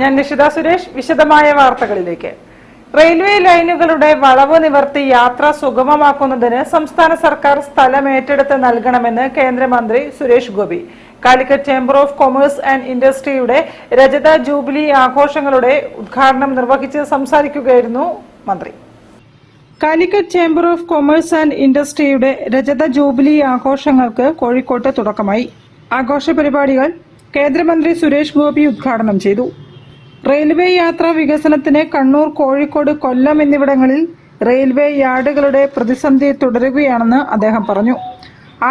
ഞാൻ നിഷിത സുരേഷ്. വിശദമായ വാർത്തകളിലേക്ക്. റെയിൽവേ ലൈനുകളുടെ വളവ് നിവർത്തി യാത്ര സുഗമമാക്കുന്നതിന് സംസ്ഥാന സർക്കാർ സ്ഥലം ഏറ്റെടുത്ത് നൽകണമെന്ന് കേന്ദ്രമന്ത്രി Suresh Gopi Calicut chamber of commerce and ഇൻഡസ്ട്രിയുടെ രജത ജൂബിലി ആഘോഷങ്ങളുടെ ഉദ്ഘാടനം നിർവഹിച്ച് സംസാരിക്കുകയായിരുന്നു മന്ത്രി. Calicut chamber of commerce and ഇൻഡസ്ട്രിയുടെ രജത ജൂബിലി ആഘോഷങ്ങൾക്ക് കോഴിക്കോട്ട് തുടക്കമായി. ആഘോഷ പരിപാടികൾ കേന്ദ്രമന്ത്രി സുരേഷ് ഗോപി ഉദ്ഘാടനം ചെയ്തു. റെയിൽവേ യാത്രാ വികസനത്തിന് കണ്ണൂർ, കോഴിക്കോട്, കൊല്ലം എന്നിവിടങ്ങളിൽ റെയിൽവേ യാർഡുകളുടെ പ്രതിസന്ധി തുടരുകയാണെന്ന് അദ്ദേഹം പറഞ്ഞു.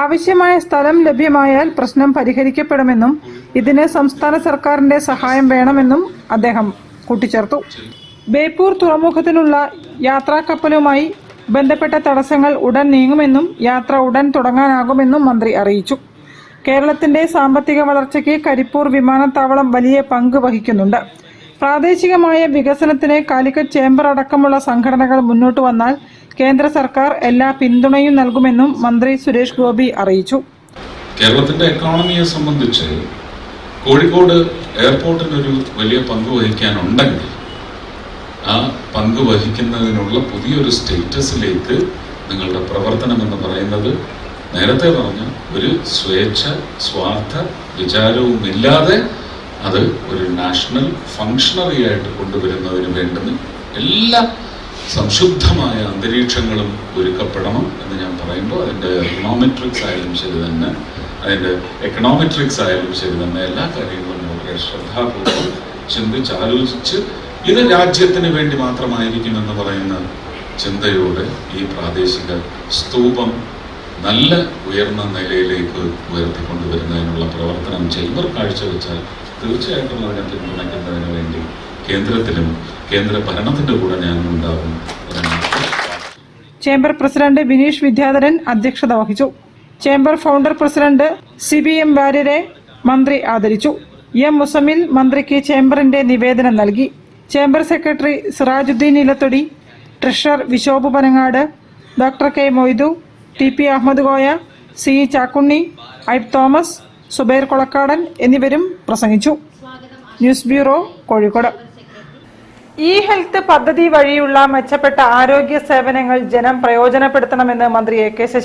ആവശ്യമായ സ്ഥലം ലഭ്യമായാൽ പ്രശ്നം പരിഹരിക്കപ്പെടുമെന്നും ഇതിന് സംസ്ഥാന സർക്കാരിന്റെ സഹായം വേണമെന്നും അദ്ദേഹം കൂട്ടിച്ചേർത്തു. ബേപ്പൂർ തുറമുഖത്തിനുള്ള യാത്രാക്കപ്പലുമായി ബന്ധപ്പെട്ട തടസ്സങ്ങൾ ഉടൻ നീങ്ങുമെന്നും യാത്ര ഉടൻ തുടങ്ങാനാകുമെന്നും മന്ത്രി അറിയിച്ചു. കേരളത്തിന്റെ സാമ്പത്തിക വളർച്ചയ്ക്ക് കരിപ്പൂർ വിമാനത്താവളം വലിയ പങ്ക് വഹിക്കുന്നുണ്ട്. പ്രാദേശികമായ വികസനത്തിന് കാലിക്കറ്റ് ചേംബർ അടക്കമുള്ള സംഘടനകൾ മുന്നോട്ട് വന്നാൽ കേന്ദ്ര സർക്കാർ എല്ലാ പിന്തുണയും നൽകുമെന്നും മന്ത്രി സുരേഷ് ഗോപി അറിയിച്ചു. കേരളത്തിന്റെ എക്കോണമിയെ സംബന്ധിച്ച് കോഴിക്കോട് എയർപോർട്ടിനൊരു വലിയ പങ്ക് വഹിക്കാനുണ്ടെങ്കിൽ ആ പങ്ക് വഹിക്കുന്നതിനുള്ള പുതിയൊരു സ്റ്റേറ്റസിലേക്ക് നിങ്ങളുടെ പ്രവർത്തനം എന്ന് പറയുന്നത് നേരത്തെ പറഞ്ഞ ഒരു സ്വേച്ഛ സ്വാർത്ഥ വിചാരവുമില്ലാതെ അത് ഒരു നാഷണൽ ഫങ്ഷണറി ആയിട്ട് കൊണ്ടുവരുന്നതിന് വേണ്ടുന്ന എല്ലാ സംശുദ്ധമായ അന്തരീക്ഷങ്ങളും ഒരുക്കപ്പെടണം എന്ന് ഞാൻ പറയുമ്പോൾ അതിൻ്റെ എക്കണോമെട്രിക്സ് ആയാലും ശരി തന്നെ എല്ലാ കാര്യങ്ങളും വളരെ ശ്രദ്ധാപൂർവ്വം ചിന്തിച്ചാലോചിച്ച് ഇത് രാജ്യത്തിന് വേണ്ടി മാത്രമായിരിക്കുമെന്ന് പറയുന്ന ചിന്തയോടെ ഈ പ്രാദേശിക സ്തൂപം നല്ല ഉയർന്ന നിലയിലേക്ക് ഉയർത്തിക്കൊണ്ടുവരുന്നതിനുള്ള പ്രവർത്തനം ചേംബർ കാഴ്ചവെച്ചാൽ തീർച്ചയായിട്ടും അതിനെ പിന്തുണയ്ക്കുന്നതിന് വേണ്ടി കേന്ദ്രത്തിലും കേന്ദ്ര ഭരണത്തിന്റെ കൂടെ ഞാനുണ്ടാകും. ചേംബർ പ്രസിഡന്റ് ബിനീഷ് വിദ്യാധരൻ അധ്യക്ഷത വഹിച്ചു. ചേംബർ ഫൗണ്ടർ പ്രസിഡന്റ് CBM വാര്യരെ മന്ത്രി ആദരിച്ചു. M മുസമിൽ മന്ത്രിക്ക് ചേംബറിന്റെ നിവേദനം നൽകി. Chamber secretary Sirajuddeen Ilathodi, treasurer Vishobh Panangad, doctor K Moythu, TP Ahammed Koya, C Chakkunni, Aib Thomas, Zubair Kolakkadan എന്നിവരും പ്രസംഗിച്ചു. News bureau, Kozhikode. ഇ-ഹെൽത്ത് പദ്ധതി വഴിയുള്ള മെച്ചപ്പെട്ട ആരോഗ്യ സേവനങ്ങൾ ജനം പ്രയോജനപ്പെടുത്തണമെന്ന് മന്ത്രി AK ശശി